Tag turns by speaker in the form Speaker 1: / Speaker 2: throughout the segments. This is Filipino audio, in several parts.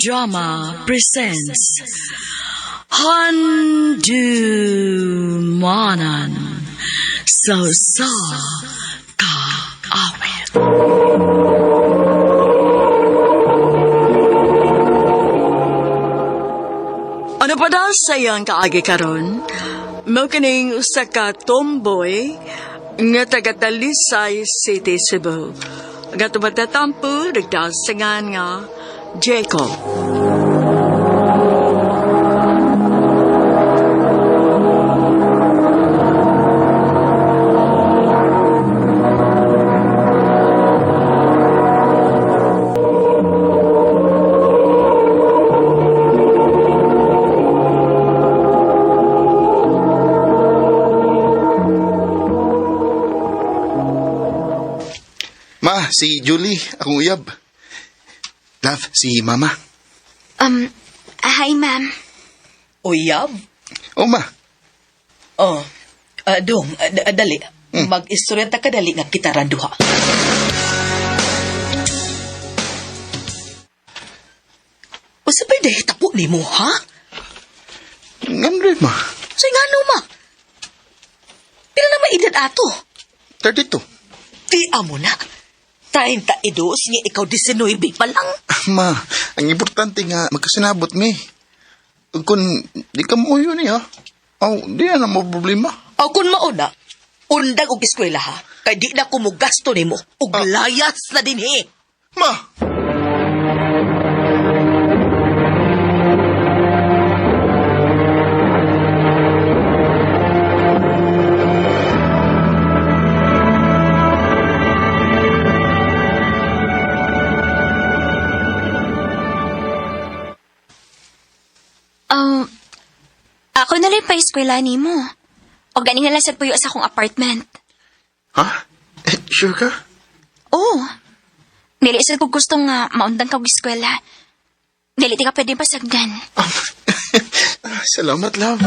Speaker 1: Drama presents Handumanan So Ka Awit. Ano pa daw sayang kaagi karon? Mao kining usa ka tomboy nga taga Talisay City, Cebu. Nga tumatatampo nagdasangan nga Jacob.
Speaker 2: Ma, si Julie, akong uyab. Love, si Mama.
Speaker 3: Hi, ma'am.
Speaker 1: Uyab?
Speaker 2: Oh, Ma.
Speaker 1: Dong, dali. Mag-istorya ta kadali nga kita raduha. O sabay dahi tapo ni mo, ha?
Speaker 2: Ngandre, Ma.
Speaker 1: Say nga no, ma. Pila na maedad ato?
Speaker 2: 32.
Speaker 1: Di amo na. 32 niya ikaw 19 pa lang.
Speaker 2: Ma, ang importante nga, magkasinabot mi. Kung di ka mo yun eh, ha? Di na mo problema.
Speaker 1: O kung mauna, undag og eskwela ha. Kay di na ko mo gasto ni mo. Og layas na din eh.
Speaker 2: Ma!
Speaker 3: Ako na rin pa eskwela ni mo. O ganing nalang sa puyo sa akong apartment.
Speaker 2: Ha? Sure ka?
Speaker 3: Oo. Dili sa ko gusto nga maundang ka og eskwela. Dili ti ka pwede pasagdan.
Speaker 2: Salamat, love.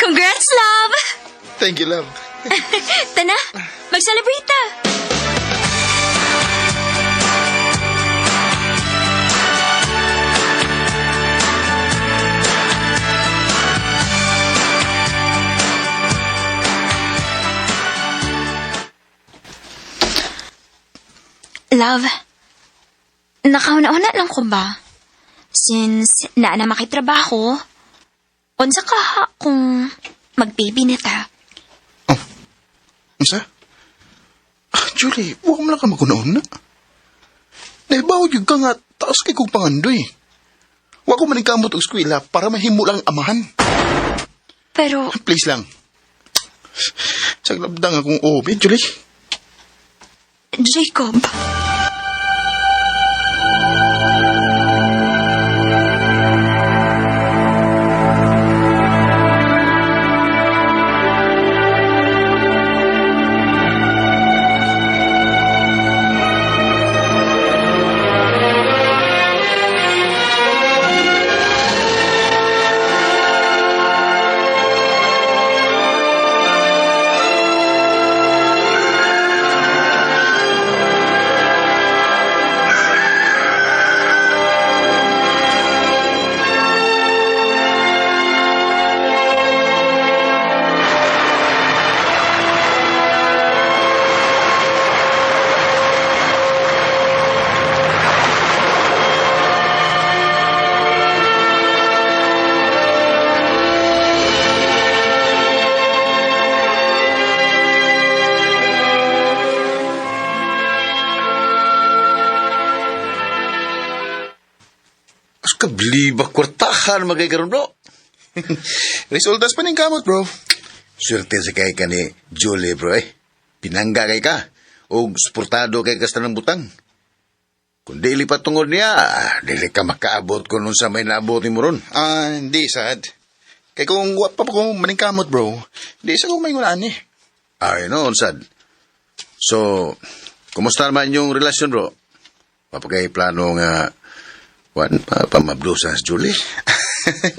Speaker 3: Congrats, love!
Speaker 2: Thank you, love.
Speaker 3: Tana, mag-celebrate ta. Love, nakauna-una lang ko ba? Since na makitrabaho, unsa ka ha kung mag-baby na ta?
Speaker 2: Unsa? Julie, huwag mo lang ka magunaon na. Naibaw yung ka nga, taas kay kong pangandoy. Huwag ko maningkamot og eskwela para mahimo lang amahan.
Speaker 3: Pero,
Speaker 2: Please lang. Saglabdang akong obi, Julie.
Speaker 3: Jacob,
Speaker 4: Kabliba kwartahan magay karon, bro.
Speaker 2: Resultas pa ning kamot, bro.
Speaker 4: Swerte sa kay ka ni Julie, bro, eh. Pinangga kay ka. O suportado kay kasta ng butang. Kung dili pa tungod niya, dili ka makaabot kung nung sa may naabot mo ron.
Speaker 2: Hindi, sad. Kaya kung wa pa ko maningkamot, bro, di sa kong may ngulaan eh.
Speaker 4: Ay, noon, sad. So, kumusta naman yung relasyon, bro? Papagay plano nga, pamabdo sa Julie?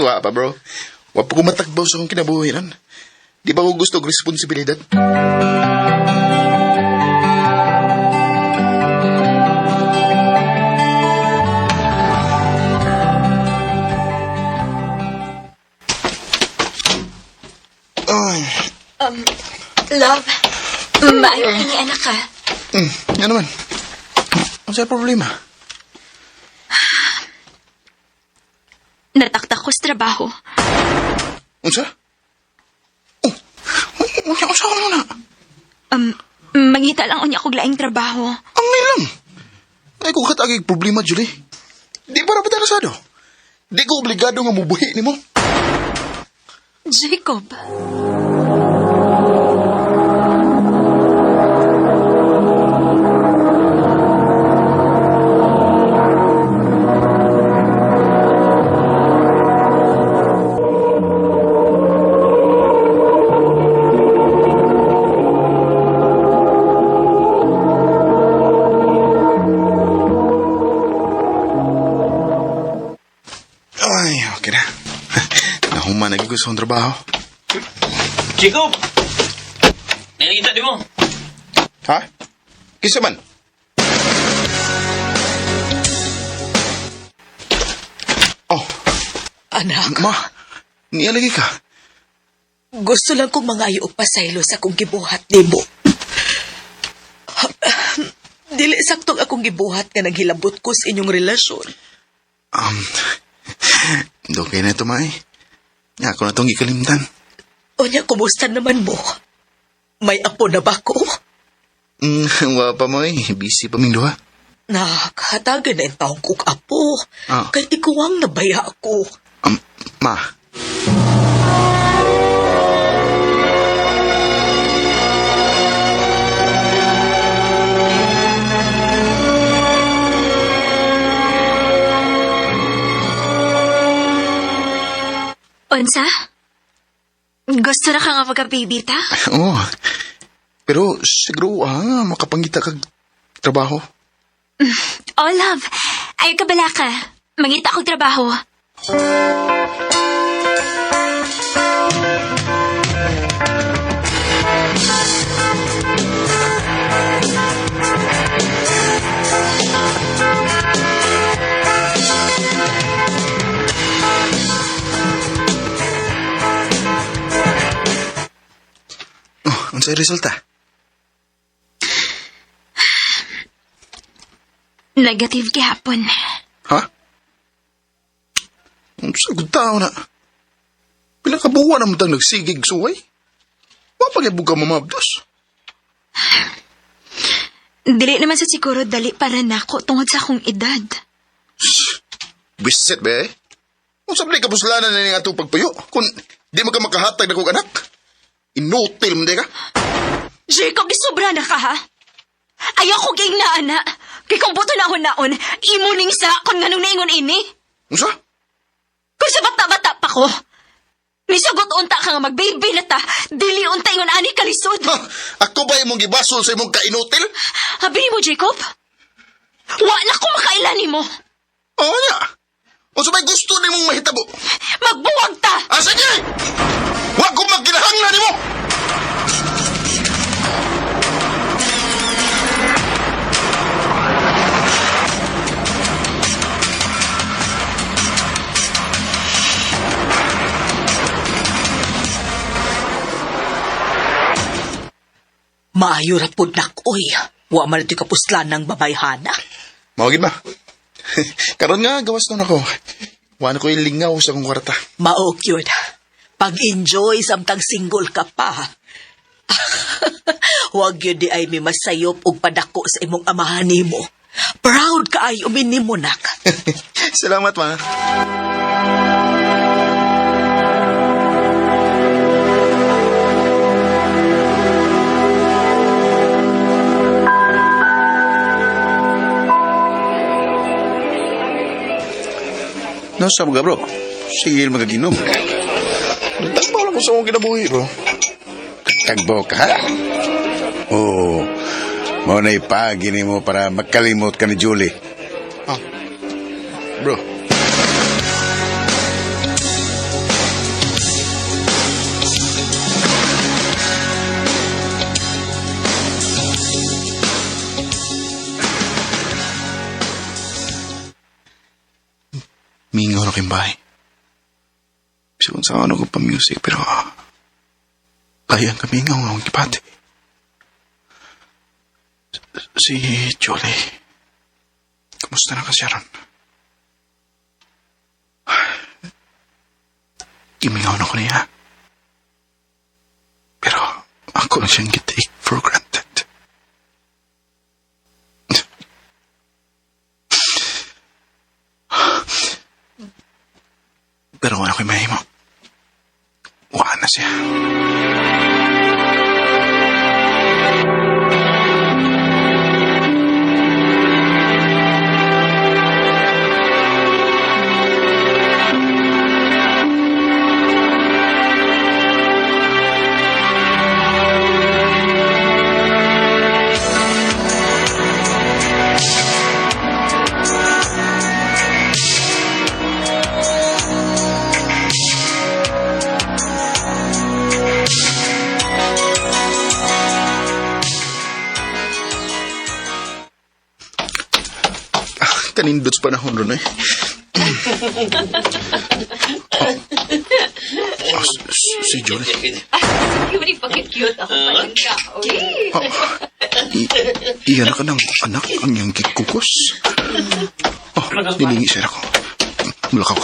Speaker 2: Wa pa, bro. Wa pa ko matakbaw sa akong kinabuhi ron. Di ba ko gusto og responsibilidad? Ay,
Speaker 3: Love, maayo ni anak ka.
Speaker 2: yan naman. Ano sa'yo problema?
Speaker 3: Nataktak ko sa trabaho.
Speaker 2: Unsa? Oh, unsa ko muna?
Speaker 3: Mangita lang unya ko laing trabaho.
Speaker 2: Ang may lang. Ay ko katagig problema, Julie. Di para ba tarasado? Di ko obligado nga mubuhi ni mo.
Speaker 3: Jacob.
Speaker 2: Ay, okay na. Nahuman lagi ko sa akong trabaho.
Speaker 5: Jacob! Nakikita di mo?
Speaker 2: Ha? Kisa man? Oh,
Speaker 6: Anak,
Speaker 2: ma. Nialagi ka.
Speaker 6: gusto lang kong mangayo og pasaylo sa akong gibuhat nimo. Dili saktong akong gibuhat nga naghilabot ko sa inyong relasyon.
Speaker 2: Okay na ito, Mai. Nga ako na itong ikalimtan.
Speaker 6: Unya, kumusta naman mo? May apo na ba ko?
Speaker 2: Wa pa, Mai. Busy pa ming duha.
Speaker 6: Nakahatagan na yung taong kong apo.
Speaker 2: Ah.
Speaker 6: Kay ikuwang nabaya ako.
Speaker 2: Ma.
Speaker 3: Unsa? Gusto na ka nga magka-baby ta?
Speaker 2: Oo. Pero siguro, makapangita kag trabaho.
Speaker 3: Oh, love. Ayaw ka bala ka. Mangita akong trabaho.
Speaker 2: Oh, ano sa'yo resulta?
Speaker 3: Negative gihapon.
Speaker 2: Ha? Ang sagod tao na. Pilang kabuwa na mo tang nagsigig suway? Wapagibog ka mamabdos.
Speaker 3: Dili naman sa siguro dali para nako tungod sa akong edad.
Speaker 2: Bisit ba eh? Kung sabi ka puslanan na nga itong pagpuyo, kung di mo ka makahatag na kong anak, inutil mo di ka?
Speaker 3: Jacob, di sobra na ka, ha? Ayaw ko ging na, ana. Kay kung buto na naon, imuning sa kung nga nung naingon ini.
Speaker 2: Ano sa?
Speaker 3: Kung sa bata-bata pa ko, misugot unta ka nga mag-baby na ta, dili unta ingon ani kalisod.
Speaker 2: Ha? Ako ba imong gibasol sa imong kainutil?
Speaker 3: Habi mo, Jacob? Wa na ko makailan mo.
Speaker 2: Oo niya. O sabay gusto ni mong mahitabo.
Speaker 3: Magbuwag ta!
Speaker 2: Sige! Huwag ko magkinahanglan ni mo!
Speaker 6: Maayo ra pud nak, oy. Wa man ito kapuslan ng babayhana.
Speaker 2: Mawagin ba? Karon nga, gawas na ako. Wala ko yung lingaw sa kong kwarta.
Speaker 6: Mao yun. Pag-enjoy samtang single ka pa. Huwag yun di ay may masayop og padako sa imong amahan nimo. Proud ka ay uminimo nak.
Speaker 2: Salamat, ma.
Speaker 4: No, sa mga bro. Sige, magaginom.
Speaker 2: Tagbaw lang ko sa akong kinabuhi, bro.
Speaker 4: Tagbaw ka, ha? Oo. Mo na ipagini mo para magkalimot ka ni Julie.
Speaker 2: Bro. Mingaw na kayong bahay. Sigun sa ano ko pa music, pero kaya kami mingaw ng akong kipati. Si Jolie, kumusta na ka siya ron? Imingaw na ko niya. Pero ako na siyang take for granted. Pero kung ano ko'y mahimo, wala na siya. Kanindot sa panahon ron eh. Si Jolie.
Speaker 7: Yung pag-cute ako pa yun ka.
Speaker 2: Iyan na ka ng anak ang iyang kikukos. Nilingi siya ako. Mulak ako.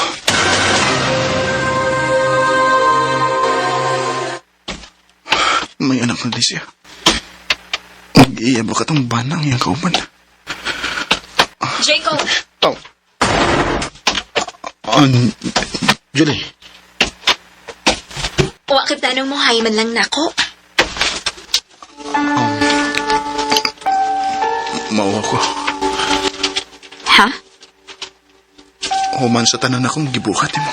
Speaker 2: May anak na di siya. Mag-iyan ba ka itong banang iyang kauman?
Speaker 3: Jacob!
Speaker 2: Julie.
Speaker 3: Wakit tanong mo, hay man lang nako.
Speaker 2: Mauwa ko.
Speaker 3: Ha?
Speaker 2: Human sa tanan akong gibuhat mo.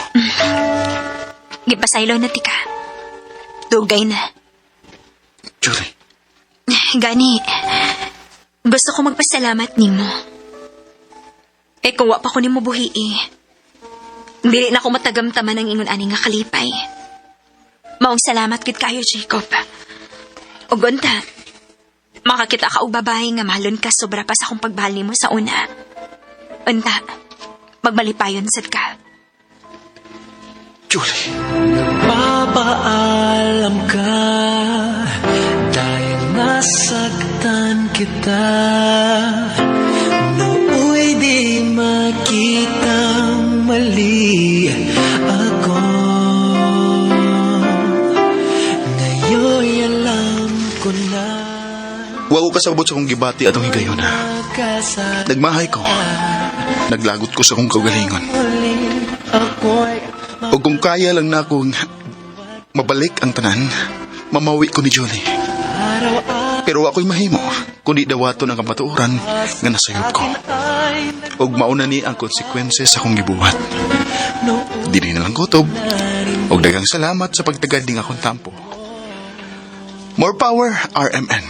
Speaker 3: Gipasaylo na tika. Dugay na.
Speaker 2: Julie.
Speaker 3: Gani, gusto ko magpasalamat nimo. Kung wa pa ko nimo buhi dili na ako matagamtaman ng ingon ani nga kalipay. Maong salamat gid kayo, Jacob. Ug unta, makakita ka og babae nga mahalon ka sobra pa sa akong pagbahal nimo sa una. Unta, magmalipayon sad ka.
Speaker 2: Julie.
Speaker 8: Papaalam ka dahil nasaktan kita. Nooy di makitang mali ako. Ngayon alam ko na.
Speaker 2: Wa ko kasabot sa akong gibati atong higayon na. Nagmahay ko. Naglagot ko sa akong kagalingon. O kung kaya lang na akong mabalik ang tanan, mamawi ko ni Jolie. Pero ako'y mahimo, kundi dawaton ang kamatuoran nga nasayod ko. Og mauna ni ang konsekwense sa akong gibuhat. Dili na lang kutob, og daghang salamat sa pagtagad ning akong tampo. More power, RMN.